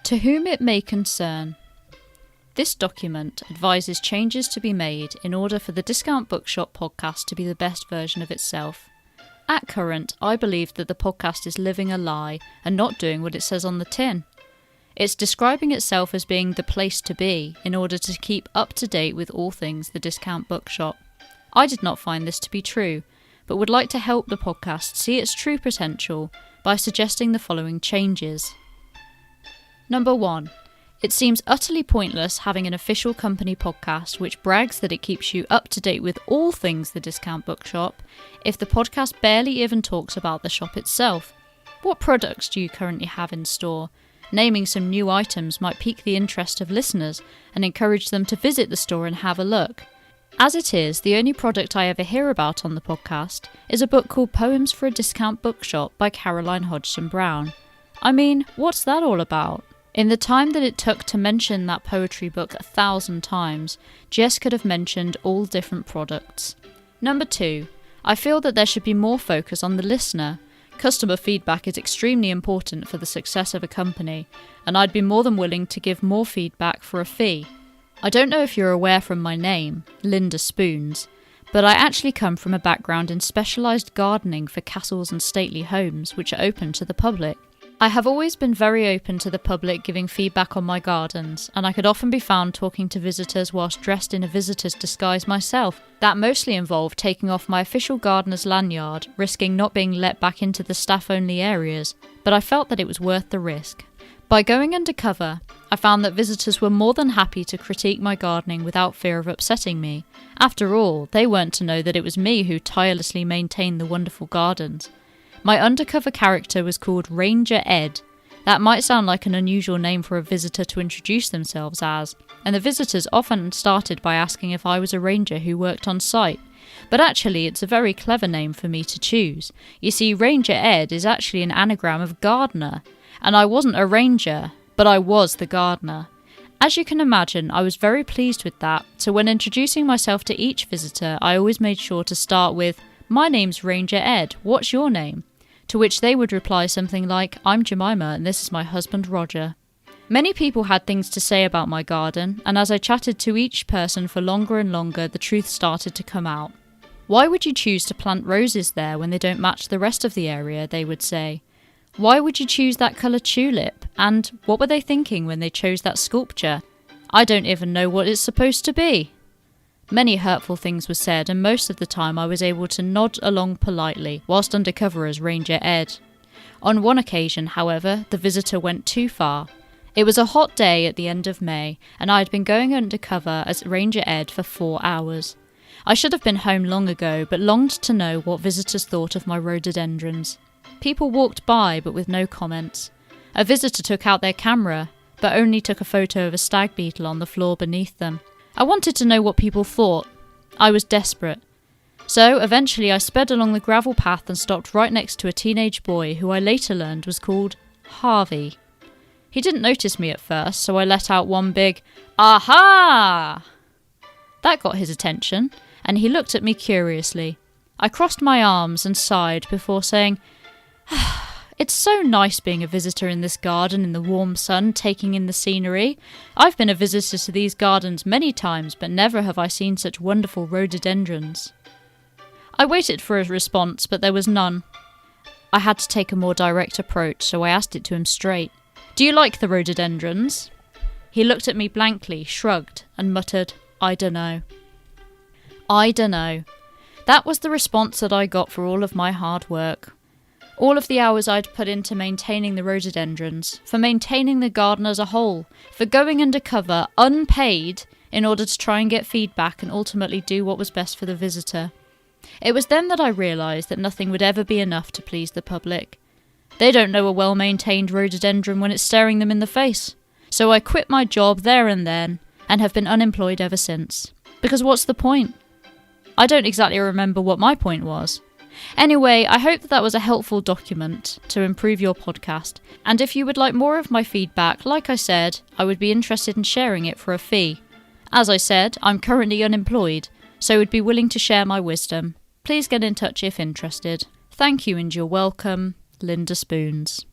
To whom it may concern. This document advises changes to be made in order for the Discount Bookshop podcast to be the best version of itself. At current, I believe that the podcast is living a lie and not doing what it says on the tin. It's describing itself as being the place to be in order to keep up to date with all things the Discount Bookshop. I did not find this to be true, but would like to help the podcast see its true potential by suggesting the following changes. Number 1. It seems utterly pointless having an official company podcast which brags that it keeps you up to date with all things the Discount Bookshop if the podcast barely even talks about the shop itself. What products do you currently have in store? Naming some new items might pique the interest of listeners and encourage them to visit the store and have a look. As it is, the only product I ever hear about on the podcast is a book called Poems for a Discount Bookshop by Caroline Hodgson Brown. I mean, what's that all about? In the time that it took to mention that poetry book 1,000 times, Jess could have mentioned all different products. Number 2. I feel that there should be more focus on the listener. Customer feedback is extremely important for the success of a company, and I'd be more than willing to give more feedback for a fee. I don't know if you're aware from my name, Linda Spoons, but I actually come from a background in specialised gardening for castles and stately homes which are open to the public. I have always been very open to the public giving feedback on my gardens, and I could often be found talking to visitors whilst dressed in a visitor's disguise myself. That mostly involved taking off my official gardener's lanyard, risking not being let back into the staff-only areas, but I felt that it was worth the risk. By going undercover, I found that visitors were more than happy to critique my gardening without fear of upsetting me. After all, they weren't to know that it was me who tirelessly maintained the wonderful gardens. My undercover character was called Ranger Ed. That might sound like an unusual name for a visitor to introduce themselves as, and the visitors often started by asking if I was a ranger who worked on site. But actually it's a very clever name for me to choose. You see, Ranger Ed is actually an anagram of gardener, and I wasn't a ranger, but I was the gardener. As you can imagine, I was very pleased with that, so when introducing myself to each visitor, I always made sure to start with, "My name's Ranger Ed, what's your name?" To which they would reply something like, "I'm Jemima and this is my husband Roger." Many people had things to say about my garden, and as I chatted to each person for longer and longer, the truth started to come out. "Why would you choose to plant roses there when they don't match the rest of the area?" they would say. "Why would you choose that colour tulip? And what were they thinking when they chose that sculpture? I don't even know what it's supposed to be." Many hurtful things were said, and most of the time I was able to nod along politely, whilst undercover as Ranger Ed. On one occasion, however, the visitor went too far. It was a hot day at the end of May, and I had been going undercover as Ranger Ed for 4 hours. I should have been home long ago, but longed to know what visitors thought of my rhododendrons. People walked by, but with no comments. A visitor took out their camera, but only took a photo of a stag beetle on the floor beneath them. I wanted to know what people thought. I was desperate. So eventually I sped along the gravel path and stopped right next to a teenage boy who I later learned was called Harvey. He didn't notice me at first, so I let out one big "Aha!" That got his attention, and he looked at me curiously. I crossed my arms and sighed before saying, "It's so nice being a visitor in this garden in the warm sun, taking in the scenery. I've been a visitor to these gardens many times, but never have I seen such wonderful rhododendrons." I waited for a response, but there was none. I had to take a more direct approach, so I asked it to him straight. "Do you like the rhododendrons?" He looked at me blankly, shrugged, and muttered, "I dunno." I dunno. That was the response that I got for all of my hard work. All of the hours I'd put into maintaining the rhododendrons, for maintaining the garden as a whole, for going undercover, unpaid, in order to try and get feedback and ultimately do what was best for the visitor. It was then that I realised that nothing would ever be enough to please the public. They don't know a well-maintained rhododendron when it's staring them in the face. So I quit my job there and then, and have been unemployed ever since. Because what's the point? I don't exactly remember what my point was. Anyway, I hope that was a helpful document to improve your podcast, and if you would like more of my feedback, like I said, I would be interested in sharing it for a fee. As I said, I'm currently unemployed, so would be willing to share my wisdom. Please get in touch if interested. Thank you and you're welcome, Linda Spoons.